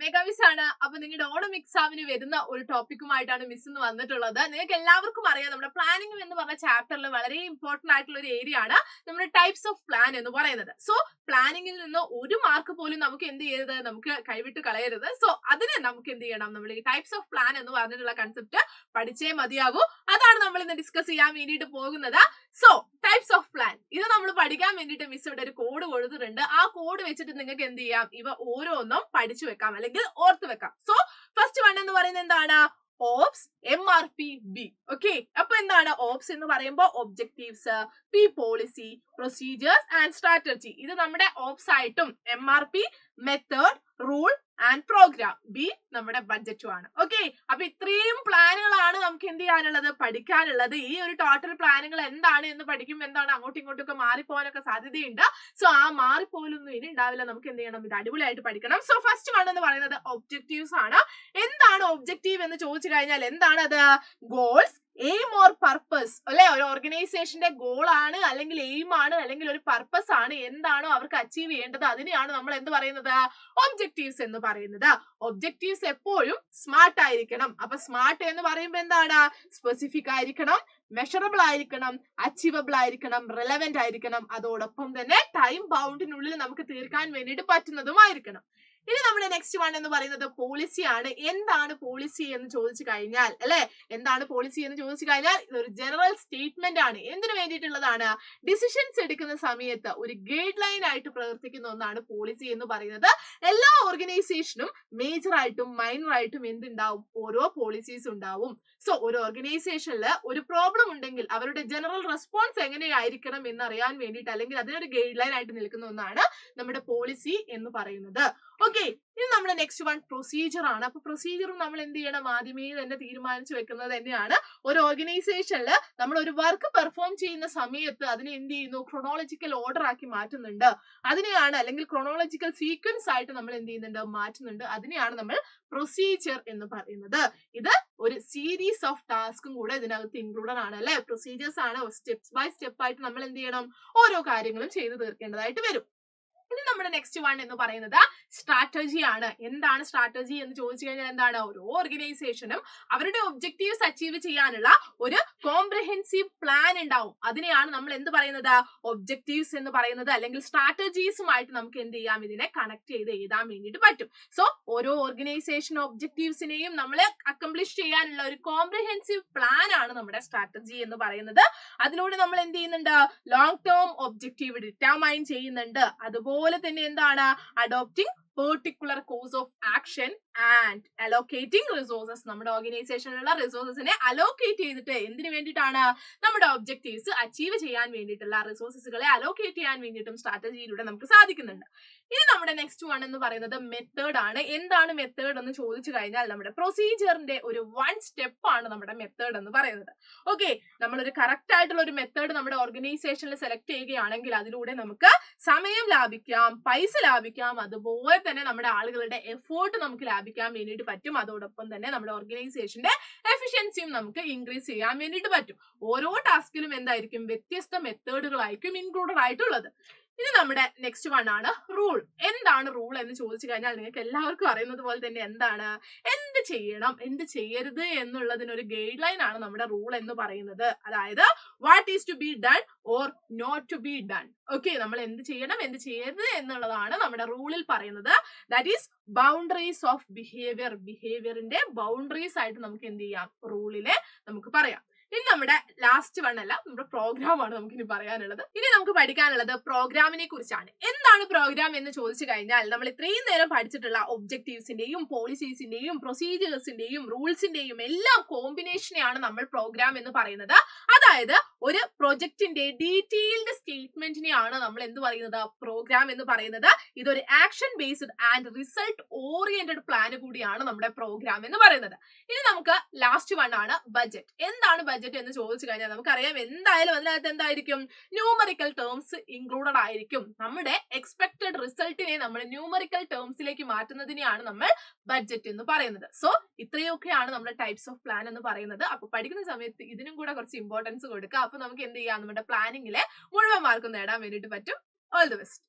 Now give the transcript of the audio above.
Mega miss ആണ്. അപ്പൊ നിങ്ങളുടെ ഓണം എക്സാമിന് വരുന്ന ഒരു ടോപ്പിക്കുമായിട്ടാണ് മിസ് ഇന്ന് വന്നിട്ടുള്ളത്. നിങ്ങൾക്ക് എല്ലാവർക്കും അറിയാം, നമ്മുടെ പ്ലാനിംഗ് എന്ന് പറഞ്ഞ ചാപ്റ്ററിൽ വളരെ ഇമ്പോർട്ടന്റ് ആയിട്ടുള്ള ഒരു ഏരിയ ആണ് നമ്മുടെ ടൈപ്സ് ഓഫ് പ്ലാൻ എന്ന് പറയുന്നത്. സോ പ്ലാനിങ്ങിൽ നിന്ന് ഒരു മാർക്ക് പോലും നമുക്ക് എന്ത് ചെയ്യരുത്, നമുക്ക് കൈവിട്ട് കളയരുത്. സോ അതിന് നമുക്ക് എന്ത് ചെയ്യണം, നമ്മുടെ ഈ ടൈപ്സ് ഓഫ് പ്ലാൻ എന്ന് പറഞ്ഞിട്ടുള്ള കൺസെപ്റ്റ് പഠിച്ചേ മതിയാകൂ. അതാണ് നമ്മൾ ഇന്ന് ഡിസ്കസ് ചെയ്യാൻ വേണ്ടിയിട്ട് പോകുന്നത്. സോ ടൈപ്സ് ഓഫ് പ്ലാൻ ഇത് നമ്മൾ പഠിക്കാൻ വേണ്ടിയിട്ട് മിസ് ഇവിടെ ഒരു കോഡ് കൊടുത്തിട്ടുണ്ട്. ആ കോഡ് വെച്ചിട്ട് നിങ്ങൾക്ക് എന്ത് ചെയ്യാം, ഇവ ഓരോന്നും പഠിച്ചു വെക്കാം അല്ലെങ്കിൽ ഓർത്ത് വെക്കാം. സോ ഫസ്റ്റ് വൺ എന്ന് പറയുന്നത് എന്താണ്, ഓപ്സ്, MRP-B. ഓക്കെ, അപ്പൊ എന്താണ് ഓപ്സ് എന്ന് പറയുമ്പോൾ objectives, P policy, procedures and strategy. ഇത് നമ്മുടെ ഓപ്സ് ആയിട്ടും, MRP method, rule and programme, B നമ്മുടെ ബഡ്ജറ്റും ആണ്. ഓക്കെ, അപ്പൊ ഇത്രയും പ്ലാനുകളാണ് നമുക്ക് എന്ത് ചെയ്യാനുള്ളത്, പഠിക്കാനുള്ളത്. ഈ ഒരു ടോട്ടൽ പ്ലാനുകൾ എന്താണ് എന്ന് പഠിക്കുമ്പോൾ എന്താണ് അങ്ങോട്ടും ഇങ്ങോട്ടും ഒക്കെ മാറിപ്പോകാനൊക്കെ സാധ്യതയുണ്ട്. സോ ആ മാറിപ്പോലൊന്നും ഇനി ഉണ്ടാവില്ല. നമുക്ക് എന്ത് ചെയ്യണം, ഇത് അടിപൊളിയായിട്ട് പഠിക്കണം. സോ ഫസ്റ്റ് വൺ എന്ന് പറയുന്നത് ഒബ്ജക്റ്റീവ്സ് ആണ്. എന്താണ് ഒബ്ജക്റ്റീവ് എന്ന് ചോദിച്ചു കഴിഞ്ഞാൽ എന്താണ് അത്, ഗോൾസ്, എയിം ഓർ പർപ്പസ് അല്ലെ. ഒരു ഓർഗനൈസേഷന്റെ ഗോൾ ആണ് അല്ലെങ്കിൽ എയിം ആണ് അല്ലെങ്കിൽ ഒരു പർപ്പസ് ആണ്, എന്താണോ അവർക്ക് അച്ചീവ് ചെയ്യേണ്ടത് അതിനെയാണ് നമ്മൾ എന്ത് പറയുന്നത്, ഒബ്ജക്റ്റീവ്സ് എന്ന് പറയുന്നത്. ഒബ്ജക്റ്റീവ്സ് എപ്പോഴും സ്മാർട്ട് ആയിരിക്കണം. അപ്പൊ സ്മാർട്ട് എന്ന് പറയുമ്പോൾ എന്താണ്, സ്പെസിഫിക് ആയിരിക്കണം, മെഷറബിൾ ആയിരിക്കണം, അച്ചീവബിൾ ആയിരിക്കണം, റെലവെന്റ് ആയിരിക്കണം, അതോടൊപ്പം തന്നെ ടൈം ബൗണ്ടിനുള്ളിൽ നമുക്ക് തീർക്കാൻ വേണ്ടിയിട്ട് പറ്റുന്നതുമായിരിക്കണം. ഇനി നമ്മുടെ നെക്സ്റ്റ് വൺ എന്ന് പറയുന്നത് പോളിസി ആണ്. എന്താണ് പോളിസി എന്ന് ചോദിച്ചു കഴിഞ്ഞാൽ അല്ലെ, എന്താണ് പോളിസി എന്ന് ചോദിച്ചു കഴിഞ്ഞാൽ ഇതൊരു ജനറൽ സ്റ്റേറ്റ്മെന്റ് ആണ്. എന്തിനു വേണ്ടിയിട്ടുള്ളതാണ്, ഡിസിഷൻസ് എടുക്കുന്ന സമയത്ത് ഒരു ഗൈഡ് ലൈൻ ആയിട്ട് പ്രവർത്തിക്കുന്ന ഒന്നാണ് പോളിസി എന്ന് പറയുന്നത്. എല്ലാ ഓർഗനൈസേഷനും മേജർ ആയിട്ടും മൈനർ ആയിട്ടും എന്തുണ്ടാവും, ഓരോ പോളിസീസ് ഉണ്ടാവും. സോ ഒരു ഓർഗനൈസേഷനിൽ ഒരു പ്രോബ്ലം ഉണ്ടെങ്കിൽ അവരുടെ ജനറൽ റെസ്പോൺസ് എങ്ങനെയായിരിക്കണം എന്നറിയാൻ വേണ്ടിയിട്ട് അല്ലെങ്കിൽ അതിനൊരു ഗൈഡ് ലൈൻ ആയിട്ട് നിൽക്കുന്ന ഒന്നാണ് നമ്മുടെ പോളിസി എന്ന് പറയുന്നത്. ഓക്കെ, ഇനി നമ്മുടെ നെക്സ്റ്റ് വൺ പ്രൊസീജിയർ ആണ്. അപ്പൊ പ്രൊസീജിയറും നമ്മൾ എന്ത് ചെയ്യണം, ആദ്യമേ തന്നെ തീരുമാനിച്ചു വെക്കുന്നത് തന്നെയാണ്. ഒരു ഓർഗനൈസേഷനിൽ നമ്മൾ ഒരു വർക്ക് പെർഫോം ചെയ്യുന്ന സമയത്ത് അതിനെ എന്ത് ചെയ്യുന്നു, ക്രോണോളജിക്കൽ ഓർഡർ ആക്കി മാറ്റുന്നുണ്ട്. അതിനെയാണ് അല്ലെങ്കിൽ ക്രോണോളജിക്കൽ സീക്വൻസ് ആയിട്ട് നമ്മൾ എന്ത് ചെയ്യുന്നുണ്ട്, മാറ്റുന്നുണ്ട്. അതിനെയാണ് നമ്മൾ പ്രൊസീജിയർ എന്ന് പറയുന്നത്. ഇത് ഒരു സീരീസ് ഓഫ് ടാസ്കും കൂടെ ഇതിനകത്ത് ഇൻക്ലൂഡഡ് ആണ് അല്ലെ. പ്രൊസീജിയേഴ്സ് ആണ്, സ്റ്റെപ്സ് ബൈ സ്റ്റെപ്പ് ആയിട്ട് നമ്മൾ എന്ത് ചെയ്യണം, ഓരോ കാര്യങ്ങളും ചെയ്തു തീർക്കേണ്ടതായിട്ട് വരും. ഇനി നമ്മുടെ നെക്സ്റ്റ് വൺ എന്ന് പറയുന്നത് സ്ട്രാറ്റജി ആണ്. എന്താണ് സ്ട്രാറ്റജി എന്ന് ചോദിച്ചു കഴിഞ്ഞാൽ എന്താണ്, ഓരോ ഓർഗനൈസേഷനും അവരുടെ ഒബ്ജക്റ്റീവ്സ് അച്ചീവ് ചെയ്യാനുള്ള ഒരു കോംപ്രഹെൻസീവ് പ്ലാൻ ഉണ്ടാവും. അതിനെയാണ് നമ്മൾ എന്ത് പറയുന്നത്, ഒബ്ജക്റ്റീവ്സ് എന്ന് പറയുന്നത്. അല്ലെങ്കിൽ സ്ട്രാറ്റജീസുമായിട്ട് നമുക്ക് എന്ത് ചെയ്യാം, ഇതിനെ കണക്ട് ചെയ്ത് എഴുതാൻ വേണ്ടിയിട്ട് പറ്റും. സോ ഓരോ ഓർഗനൈസേഷൻ ഒബ്ജക്റ്റീവ്സിനെയും നമ്മൾ അക്കംപ്ലിഷ് ചെയ്യാനുള്ള ഒരു കോംപ്രഹെൻസീവ് പ്ലാൻ ആണ് നമ്മുടെ സ്ട്രാറ്റജി എന്ന് പറയുന്നത്. അതിലൂടെ നമ്മൾ എന്ത് ചെയ്യുന്നുണ്ട്, ലോങ് ടേം ഒബ്ജക്റ്റീവ് ഡിറ്റർമൈൻ ചെയ്യുന്നുണ്ട്. അതുപോലെ തന്നെ എന്താണ്, adopting particular course of action and allocating resources. നമ്മുടെ ഓർഗനൈസേഷനിലുള്ള റിസോഴ്സസിനെ അലോക്കേറ്റ് ചെയ്തിട്ട് എന്തിനു വേണ്ടിയിട്ടാണ്, നമ്മുടെ ഒബ്ജക്റ്റീവ്സ് അച്ചീവ് ചെയ്യാൻ വേണ്ടിയിട്ടുള്ള റിസോഴ്സസുകളെ അലോക്കേറ്റ് ചെയ്യാൻ വേണ്ടിയിട്ടും സ്ട്രാറ്റജിയിലൂടെ നമുക്ക് സാധിക്കുന്നുണ്ട്. ഇനി നമ്മുടെ നെക്സ്റ്റ് വൺ എന്ന് പറയുന്നത് മെത്തേഡ് ആണ്. എന്താണ് മെത്തേഡ് എന്ന് ചോദിച്ചു കഴിഞ്ഞാൽ നമ്മുടെ പ്രൊസീജിയറിന്റെ ഒരു വൺ സ്റ്റെപ്പ് ആണ് നമ്മുടെ മെത്തേഡ് എന്ന് പറയുന്നത്. ഓക്കെ, നമ്മളൊരു കറക്റ്റ് ആയിട്ടുള്ള ഒരു മെത്തേഡ് നമ്മുടെ ഓർഗനൈസേഷനിൽ സെലക്ട് ചെയ്യുകയാണെങ്കിൽ അതിലൂടെ നമുക്ക് സമയം ലാഭിക്കാം, പൈസ ലാഭിക്കാം, അതുപോലെ തന്നെ നമ്മുടെ ആളുകളുടെ എഫേർട്ട് നമുക്ക് ലാഭിക്കാൻ വേണ്ടിയിട്ട് പറ്റും. അതോടൊപ്പം തന്നെ നമ്മുടെ ഓർഗനൈസേഷന്റെ എഫിഷ്യൻസിയും നമുക്ക് ഇൻക്രീസ് ചെയ്യാൻ വേണ്ടിയിട്ട് പറ്റും. ഓരോ ടാസ്കിലും എന്തായിരിക്കും, വ്യത്യസ്ത മെത്തേഡുകളായിരിക്കും ഇൻക്ലൂഡഡ് ആയിട്ടുള്ളത്. ഇനി നമ്മുടെ നെക്സ്റ്റ് വൺ ആണ് റൂൾ. എന്താണ് റൂൾ എന്ന് ചോദിച്ചു കഴിഞ്ഞാൽ നിങ്ങൾക്ക് എല്ലാവർക്കും അറിയുന്നത് പോലെ തന്നെ എന്താണ്, എന്ത് ചെയ്യണം എന്ത് ചെയ്യരുത് എന്നുള്ളതിനൊരു ഗൈഡ് ലൈൻ ആണ് നമ്മുടെ റൂൾ എന്ന് പറയുന്നത്. അതായത് what is to be done or not to be done. Okay, നമ്മൾ എന്ത് ചെയ്യണം എന്ത് ചെയ്യരുത് എന്നുള്ളതാണ് നമ്മുടെ റൂളിൽ പറയുന്നത്. That is boundaries of behaviour. ബിഹേവിയറിന്റെ ബൗണ്ടറീസ് ആയിട്ട് നമുക്ക് എന്ത് ചെയ്യാം, റൂളിലെ നമുക്ക് പറയാം. ഇനി നമ്മുടെ ലാസ്റ്റ് വൺ അല്ല, നമ്മുടെ പ്രോഗ്രാം ആണ് നമുക്ക് ഇനി പറയാനുള്ളത്. ഇനി നമുക്ക് പഠിക്കാനുള്ളത് പ്രോഗ്രാമിനെ കുറിച്ചാണ്. എന്താണ് പ്രോഗ്രാം എന്ന് ചോദിച്ചു കഴിഞ്ഞാൽ നമ്മൾ ഇത്രയും നേരം പഠിച്ചിട്ടുള്ള ഒബ്ജക്റ്റീവ്സിന്റെയും പോളിസീസിന്റെയും പ്രൊസീജിയേഴ്സിന്റെയും റൂൾസിന്റെയും എല്ലാം കോമ്പിനേഷനെയാണ് നമ്മൾ പ്രോഗ്രാം എന്ന് പറയുന്നത്. അതായത് ഒരു പ്രൊജക്ടിന്റെ ഡീറ്റെയിൽഡ് സ്റ്റേറ്റ്മെന്റിനെയാണ് നമ്മൾ എന്ത് പറയുന്നത്, പ്രോഗ്രാം എന്ന് പറയുന്നത്. ഇതൊരു action based and result oriented plan കൂടിയാണ് നമ്മുടെ പ്രോഗ്രാം എന്ന് പറയുന്നത്. ഇനി നമുക്ക് ലാസ്റ്റ് വൺ ആണ് ബഡ്ജറ്റ്. എന്താണ് ബഡ്ജറ്റ് എന്ന് ചോദിച്ചു കഴിഞ്ഞാൽ നമുക്കറിയാം എന്തായാലും അതിനകത്ത് എന്തായിരിക്കും, ന്യൂമറിക്കൽ ടേംസ് ഇൻക്ലൂഡഡ് ആയിരിക്കും. നമ്മുടെ എക്സ്പെക്ടഡ് റിസൾട്ടിനെ നമ്മൾ ന്യൂമറിക്കൽ ടേംസിലേക്ക് മാറ്റുന്നതിനെയാണ് നമ്മൾ ബഡ്ജറ്റ് എന്ന് പറയുന്നത്. സോ ഇത്രയൊക്കെയാണ് നമ്മുടെ ടൈപ്സ് ഓഫ് പ്ലാൻ എന്ന് പറയുന്നത്. അപ്പൊ പഠിക്കുന്ന സമയത്ത് ഇതിനും കൂടെ കുറച്ച് ഇമ്പോർട്ടൻസ് കൊടുക്കുക. അപ്പൊ നമുക്ക് എന്ത് ചെയ്യാം, നമ്മുടെ പ്ലാനിങ്ങിലെ മുഴുവൻ മാർക്കും നേടാൻ വേണ്ടിയിട്ട് പറ്റും. All the best.